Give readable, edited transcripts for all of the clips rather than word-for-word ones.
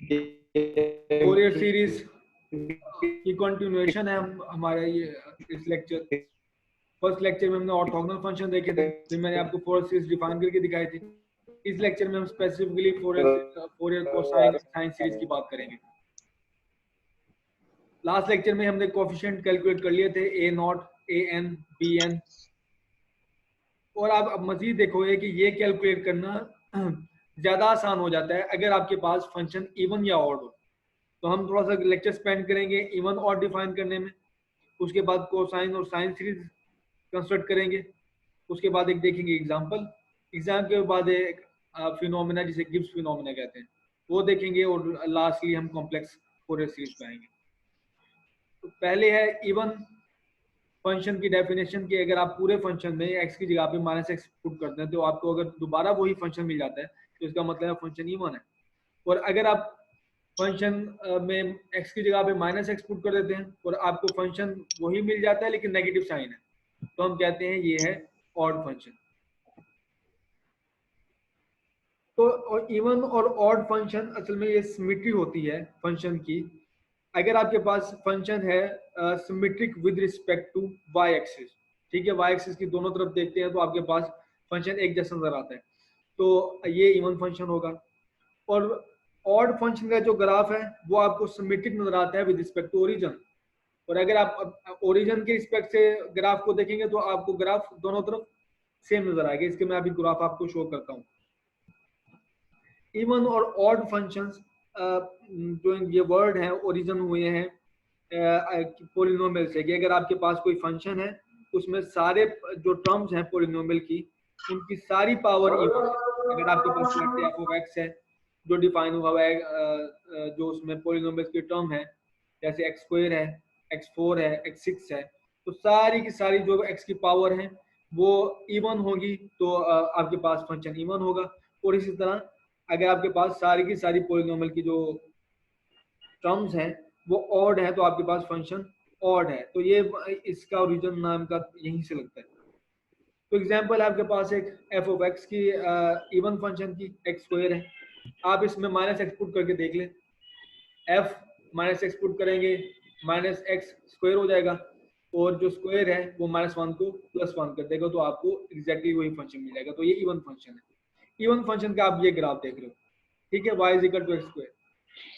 Fourier series की continuation है हमारा ये इस लेक्चर। फर्स्ट लेक्चर में हमने ऑर्थोगोनल फंक्शन देखे थे, फिर मैंने आपको फोरियर सीरीज डिफाइन करके दिखाई थी। इस लेक्चर में हम specifically Fourier cosine sine series की बात करेंगे। लास्ट लेक्चर में हमने कोफिशिएंट कैलकुलेट कर लिए थे, a nought, a n, b n. और आप अब मजीद देखोगे कि ये कैलकुलेट करना ज़्यादा आसान हो जाता है अगर आपके पास फंक्शन इवन या ऑड हो। तो हम थोड़ा सा लेक्चर स्पेंड करेंगे इवन ऑड डिफाइन करने में, उसके बाद कोसाइन और साइन सीरीज कंस्ट्रक्ट करेंगे, उसके बाद एक देखेंगे एग्जाम के बाद एक फिनोमेना जिसे गिब्स फिनोमेना कहते हैं वो देखेंगे, और लास्टली हम कॉम्प्लेक्स फोरियर सीरीज पे आएंगे। तो पहले है इवन फंक्शन की डेफिनेशन कि अगर आप पूरे फंक्शन में एक्स की जगह पे माइनस एक्स पुट करते हैं तो आपको अगर दोबारा वही फंक्शन मिल जाता है तो इसका मतलब है फंक्शन इवन है। और अगर आप फंक्शन में एक्स की जगह पे माइनस एक्स पुट कर देते हैं और आपको फंक्शन वही मिल जाता है लेकिन नेगेटिव साइन है, तो हम कहते हैं ये है ऑड फंक्शन। तो इवन और ऑड फंक्शन असल में ये सिमेट्री होती है फंक्शन की। अगर आपके पास फंक्शन है symmetric with respect to Y axis, ठीक है, वाई एक्सिस की दोनों तरफ देखते हैं तो आपके पास फंक्शन एक जैसा नजर आता है, तो ये इवन फंक्शन होगा। और ऑड फंक्शन का जो ग्राफ है वो आपको सिमेट्रिक नजर आता है विद रिस्पेक्ट टू ओरिजिन। और अगर आप ओरिजिन के रिस्पेक्ट से ग्राफ को देखेंगे तो आपको ग्राफ दोनों तरफ सेम नजर आएगा। इसके मैं अभी ग्राफ आपको शो करता हूँ। इवन और ऑड फंक्शंस जो ये वर्ड है ओरिजिन हुए हैं पोलिनोमियल से, कि अगर आपके पास कोई फंक्शन है उसमें सारे जो टर्म्स हैं पोलिनोमियल की उनकी सारी पावर इवन है। अगर आपके पास एफ ऑफ एक्स है जो डिफाइन हुआ है जो उसमें पोलिनोमियल की टर्म है, जैसे एक्स स्क्वायर है, एक्स फोर है, एक्स सिक्स है, तो सारी की सारी जो एक्स की पावर है वो इवन होगी तो आपके पास फंक्शन इवन होगा। और इसी तरह अगर आपके पास सारी की सारी पोलिनोमियल की जो टर्म्स हैं वो ऑड है तो आपके पास फंक्शन ऑड है। तो ये इसका ओरिजिन नाम का यहीं से लगता है। तो एग्जांपल आपके पास एक एफ ऑफ एक्स की इवन फंक्शन की एक्स स्क्वायर है, आप इसमें माइनस एक्स पुट करके देख लें, एफ माइनस एक्स पुट करेंगे माइनस एक्स स्क्वायर हो जाएगा, और जो स्क्वायर है वो माइनस वन को प्लस वन कर देगा तो आपको एग्जैक्टली वही फंक्शन मिल जाएगा। तो ये इवन फंक्शन है। इवन फंक्शन का आप ये ग्राफ देख रहे हो, ठीक है, y is equal to x square.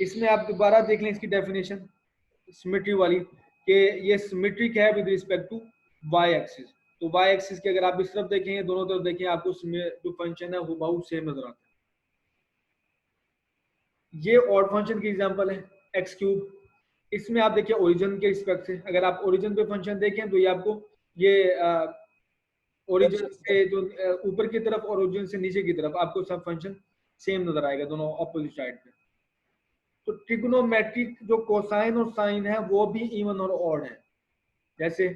इसमें आप दोबारा देख लें इसकी डेफिनेशन सिमेट्री वाली, कि ये सिमेट्रिक है with respect to y axis. तो y एक्सिस के अगर आप इस तरफ देखेंगे दोनों तरफ देखें आपको जो फंक्शन है वो बहुत सेम नजर आता है। ये ऑड फंक्शन की एग्जांपल है एक्स क्यूब। इसमें आप देखिए ओरिजिन के रिस्पेक्ट से, अगर आप ओरिजिन पे फंक्शन देखें तो ये आपको ये ओरिजिन से जो ऊपर की तरफ और ओरिजिन से नीचे की तरफ आपको सब फंक्शन सेम नजर आएगा दोनों ऑपोजिट साइड पे। तो ट्रिग्नोमेट्रिक जो कोसाइन और साइन है वो भी इवन और ऑड है। जैसे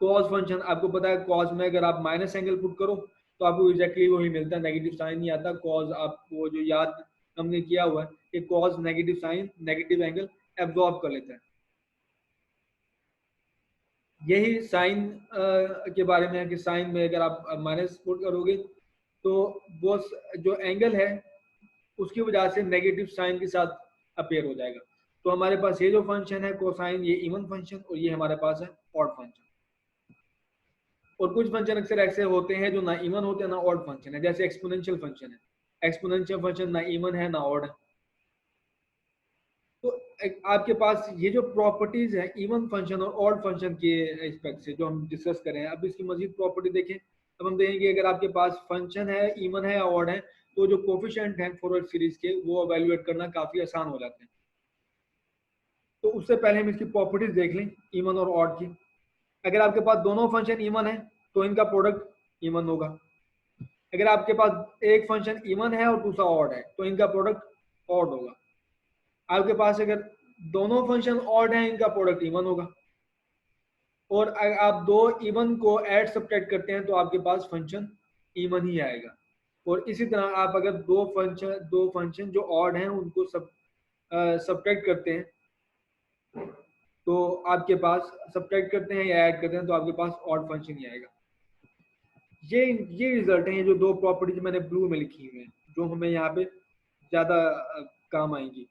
कॉस फंक्शन आपको पता है, कॉस में अगर आप माइनस एंगल पुट करो तो आपको एग्जैक्टली वही मिलता है, नेगेटिव साइन नहीं आता। कॉस आप वो जो याद हमने किया हुआ है कि cos negative sine negative angle absorb कर लेता है। यही साइन के बारे में है कि साइन में अगर आप माइनस पुट करोगे तो वो जो एंगल है उसकी वजह से नेगेटिव साइन के साथ अपेयर हो जाएगा। तो हमारे पास ये जो फंक्शन है कोसाइन, ये इवन फंक्शन, और ये हमारे पास है ऑड फंक्शन। और कुछ फंक्शन अक्सर ऐसे होते हैं जो ना इवन होते हैं ना ऑड फंक्शन है, जैसे एक्सपोनेंशियल फंक्शन है। एक्सपोनेंशियल फंक्शन ना इवन है ना ऑड है। तो आपके पास ये जो प्रॉपर्टीज है इवन फंक्शन और ऑड फंक्शन के रिस्पेक्ट से जो हम डिस्कस करें, अब इसकी मजीद प्रॉपर्टी देखें। अब हम देखेंगे अगर आपके पास फंक्शन है इवन है या ऑड है तो जो कोफिशिएंट हैं फॉरवर्ड सीरीज के वो एवेल्युएट करना काफी आसान हो जाते हैं। तो उससे पहले हम इसकी प्रॉपर्टीज देख लें इवन और ऑड की। अगर आपके पास दोनों फंक्शन इवन है तो इनका प्रोडक्ट इवन होगा। अगर आपके पास एक फंक्शन इवन है और दूसरा ऑड है तो इनका प्रोडक्ट ऑड होगा। आपके पास अगर दोनों फंक्शन ऑड हैं इनका प्रोडक्ट इवन होगा। और अगर आप दो इवन को ऐड सब्ट्रैक्ट करते हैं तो आपके पास फंक्शन इवन ही आएगा। और इसी तरह आप अगर दो फंक्शन जो ऑड हैं उनको सब्ट्रैक्ट करते हैं तो आपके पास सब्ट्रैक्ट करते हैं या ऐड करते हैं तो आपके पास ऑड फंक्शन ही आएगा। ये रिजल्ट हैं, ये जो दो प्रॉपर्टीज मैंने ब्लू में लिखी हुई हैं जो हमें यहाँ पे ज़्यादा काम आएंगी,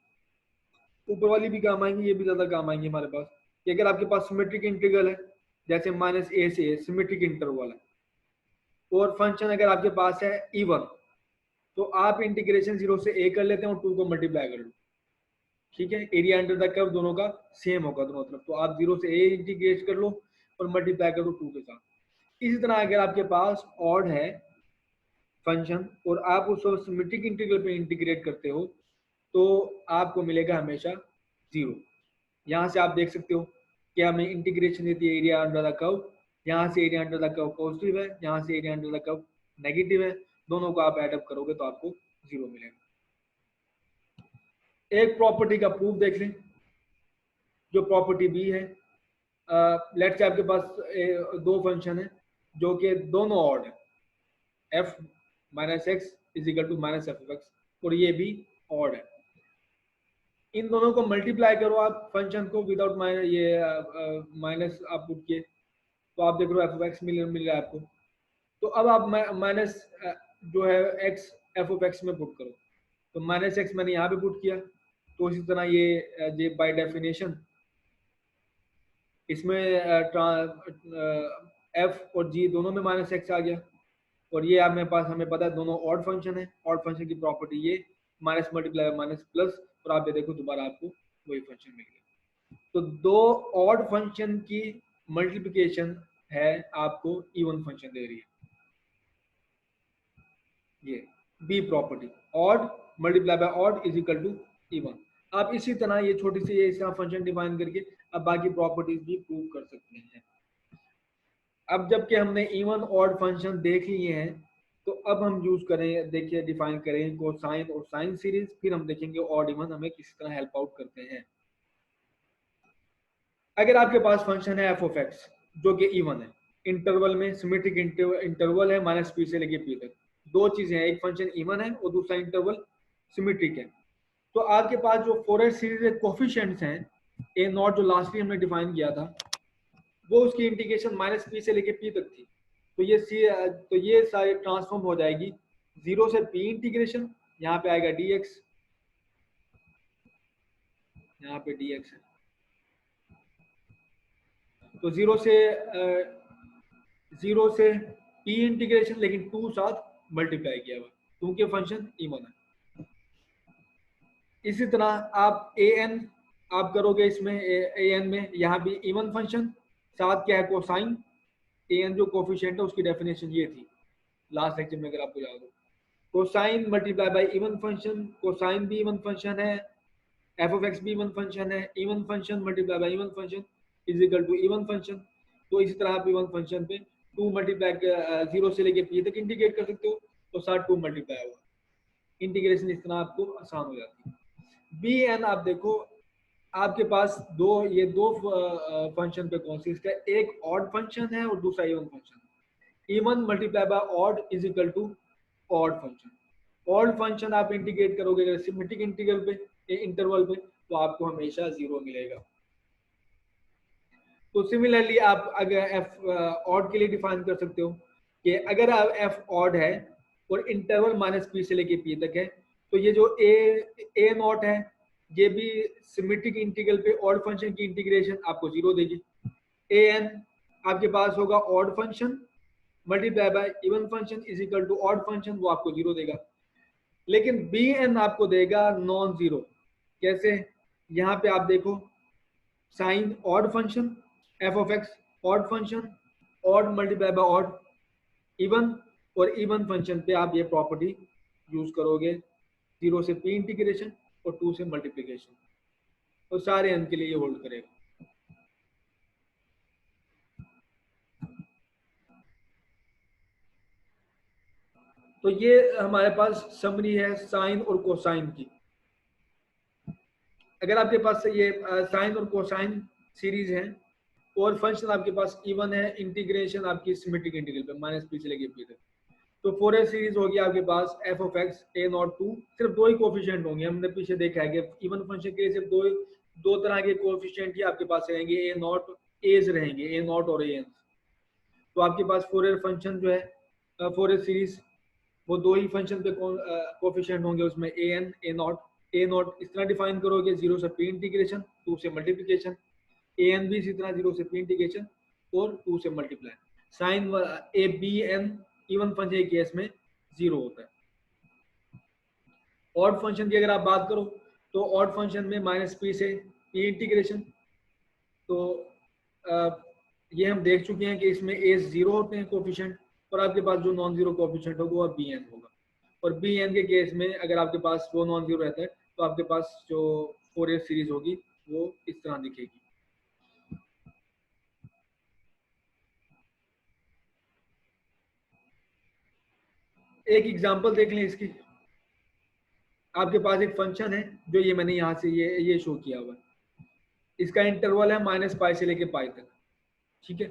ऊपर वाली भी काम आएंगी, ये भी ज्यादा काम आएंगी हमारे पास। कि अगर आपके पास सिमेट्रिक इंटीग्रल है, जैसे माइनस ए से सिमेट्रिक इंटरवल है, और फंक्शन अगर आपके पास है इवन, तो आप इंटीग्रेशन 0 से a कर लेते हैं और 2 को मल्टीप्लाई कर लो, ठीक है। एरिया अंडर द कर्व दोनों का सेम होगा दोनों तरफ, तो आप 0 से a इंटीग्रेट कर लो और मल्टीप्लाई कर दो 2 के साथ। इसी तरह अगर आपके पास ऑड है फंक्शन और आप उसको सिमेट्रिक इंटीग्रल पे इंटीग्रेट करते हो, तो आपको मिलेगा हमेशा 0। यहाँ से आप देख सकते हो कि हमें इंटीग्रेशन देती है एरिया अंडर द कर्व, यहाँ से area under the curve positive है, यहाँ से area under the curve negative है, दोनों को आप एडअप करोगे तो आपको 0 मिलेगा। एक प्रॉपर्टी का प्रूफ देख लें, जो प्रॉपर्टी बी है। लेट्स से आपके पास दो फंक्शन है जो कि दोनों ऑड है, F minus x is equal to minus F x, और ये भी ऑड है। इन दोनों को मल्टीप्लाई करो आप फंक्शन को विदाउट माइनस आप पुट किए, तो आप देख रहे हो एफ एक्स मिल रहा है आपको। तो अब आप माइनस जो है एक्स एफ ऑफ एक्स में पुट करो, तो माइनस एक्स मैंने यहाँ पे पुट किया, तो इसी तरह ये बाय डेफिनेशन इसमें एफ और जी दोनों में माइनस एक्स आ गया। और ये आप मेरे पास हमें पता है दोनों ऑड फंक्शन है, ऑड फंक्शन की प्रॉपर्टी ये माइनस मल्टीप्लाई माइनस प्लस, और आप ये देखो दोबारा आपको वही फंक्शन मिल गया। तो दो ऑड फंक्शन की मल्टीप्लिकेशन है आपको इवन फंक्शन दे रही है, ये B property, odd multiply by odd is equal to even. आप इसी तरह ये छोटी सी इस तरह फंक्शन डिफाइन करके अब बाकी प्रॉपर्टीज भी प्रूव कर सकते हैं। अब जबकि हमने इवन ऑड फंक्शन देख लिए हैं, तो अब हम यूज करें, देखिए डिफाइन करें कोसाइन और साइन सीरीज, फिर हम देखेंगे ऑड इवन हमें किस तरह हेल्प आउट करते हैं। अगर आपके पास फंक्शन है एफ ऑफ एक्स जो कि इवन है, इंटरवल में सिमेट्रिक इंटरवल है माइनस पी से लेके पी तक, दो चीजें हैं, एक फंक्शन इवन है और दूसरा इंटरवल सिमेट्रिक है। तो आपके पास जो फोरियर सीरीज के कोफिशिएंट्स हैं ए नॉट, जो लास्टली हमने डिफाइन किया था, वो उसकी इंटीग्रेशन माइनस पी से लेके पी तक थी। तो ये सारी ट्रांसफॉर्म हो जाएगी 0 से पी इंटीग्रेशन, यहाँ पे आएगा dx, यहाँ पे dx है, तो 0 से पी इंटीग्रेशन, लेकिन 2 साथ मल्टीप्लाई किया हुआ क्योंकि फंक्शन इवन है। इसी तरह आप an आप करोगे इसमें an में, यहाँ भी इवन फंक्शन, साथ क्या है कोसाइन, an जो कोफिशिएंट है उसकी डेफिनेशन ये थी लास्ट लेक्चर में अगर आपको याद हो, cosine multiply by even function, cosine भी इवन फंक्शन है, एफ ऑफ एक्स भी इवन फंक्शन है, even function multiply by even function is equal to even function. तो इसी तरह आप इवन फंक्शन पे 2 मल्टीप्लाई 0 से लेके पी तक इंटीग्रेट कर सकते हो, तो साथ 2 मल्टीप्लाई होगा, इंटीग्रेशन इस तरह आपको आसान हो जाती है। बी एन आप देखो, आपके पास दो फंक्शन पे कॉन्सिस्ट है, एक ऑड फंक्शन है और दूसरा even function. Even multiply by odd is equal to odd function. Odd function आप इंटीग्रेट करोगे अगर सिमेट्रिक इंटीग्रल पे इंटरवल पे, तो आपको हमेशा 0 मिलेगा। तो सिमिलरली आप अगर एफ ऑड के लिए डिफाइन कर सकते हो कि अगर आप एफ ऑड है और इंटरवल माइनस पी से लेके पी तक है, तो ये जो ए नॉट है ये भी सिमेट्रिक इंटीग्रल पे ऑड फंक्शन की इंटीग्रेशन आपको 0 देगी। ए एन आपके पास होगा odd function multiply by even function is equal to odd function, वो आपको 0 देगा। लेकिन बी एन आपको देगा नॉन 0। कैसे? यहाँ पे आप देखो, sine odd function F of x odd function, odd multiply by odd even, और इवन फंक्शन पे आप ये प्रॉपर्टी यूज करोगे 0 से पी इंटीग्रेशन और 2 से मल्टीप्लिकेशन, और सारे एन के लिए ये होल्ड करेगा। तो ये हमारे पास समरी है साइन और कोसाइन की। अगर आपके पास ये साइन और कोसाइन सीरीज है और फंक्शन आपके पास इवन है, इंटीग्रेशन आपकी सिमेट्रिक इंटीग्रल पे माइनस पी से लेके पी तक, तो फोरियर सीरीज होगी आपके पास f of x a nought 2, सिर्फ 2 ही कोफिशिएंट होंगे। हमने पीछे देखा है कि इवन फंक्शन के लिए सिर्फ दो तरह के कोफिशिएंट ही आपके पास रहेंगे, ए नॉट एज रहेंगे, ए नॉट और ए एन। तो आपके पास फोरियर फंक्शन जो है फोरियर सीरीज, वो 2 ही फंक्शन पे कोफिशिएंट होंगे, उसमें a n a nought. A nought इस तरह डिफाइन करोगे, 0 से p इंटीग्रेशन, 2 से मल्टीप्लिकेशन, ए एन भी इसी तरह 0 से p इंटीग्रेशन और 2 से multiply. Sine A B N even function के केस में 0 होता है। ऑड फंक्शन की अगर आप बात करो तो ऑड फंक्शन में -p से p इंटीग्रेशन, तो ये हम देख चुके हैं कि इसमें a 0 होते हैं कोफिशिएंट, और आपके पास जो नॉन जीरो कोफिशिएंट होगा वो bn होगा। और bn के केस में अगर आपके पास वो नॉन जीरो रहता है तो आपके पास जो फोरियर सीरीज होगी वो इस तरह दिखेगी। एक एग्जांपल देख लें इसकी। आपके पास एक फंक्शन है जो ये मैंने यहाँ से ये शो किया हुआ है, इसका इंटरवल है -π से लेके π तक, ठीक है,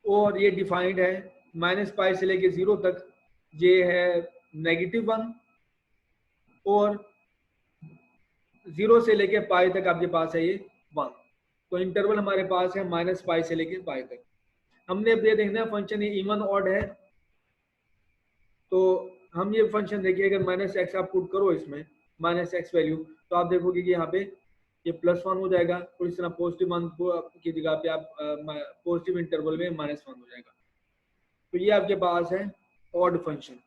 और ये डिफाइंड है -π से लेके 0 तक, ये है -1, और 0 से लेके π तक आपके पास है ये 1। तो इंटरवल हमारे पास है -π से लेके π तक। हमने अब ये देखना है फंक्शन ये इवन ऑड है, तो हम ये फंक्शन देखिए, अगर -x आप पुट करो इसमें -x वैल्यू, तो आप देखोगे कि यहाँ पे ये +1 हो जाएगा, और इस तरह पॉजिटिव 1 की जगह पे आप पॉजिटिव इंटरवल में -1 हो जाएगा। तो ये आपके पास है ऑड फंक्शन।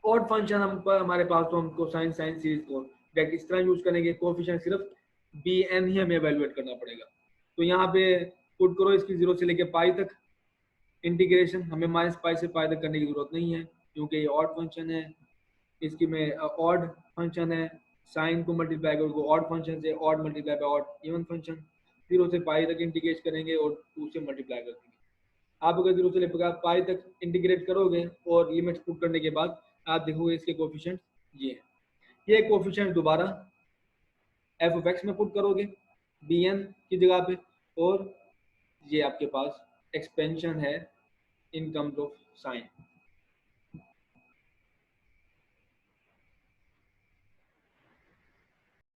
ऑड फंक्शन हमारे पास, तो हम कोसाइन साइन सीरीज को डायरेक्ट इस तरह यूज करेंगे, कोएफिशिएंट सिर्फ bn ही हमें एवेलुएट करना पड़ेगा। तो यहाँ पे पुट करो इसकी 0 से लेके π तक इंटीग्रेशन, हमें -π से π तक करने की जरूरत नहीं है क्योंकि ये ऑड फंक्शन है, इसकी में ऑड फंक्शन है, साइन को मल्टीप्लाई करोगे ऑड फंक्शन से, odd multiply by odd even function, 0 से π तक इंटीग्रेट करेंगे और 2 से मल्टीप्लाई कर देंगे। आप अगर 0 से लेकर π तक इंटीग्रेट करोगे और लिमिट्स पुट करने के बाद आप देखोगे इसके कोफिशिएंट ये है। ये कोफिशिएंट दोबारा f(x) में पुट करोगे bn की जगह पे, और ये आपके पास एक्सपेंशन है इन टर्म्स ऑफ साइन।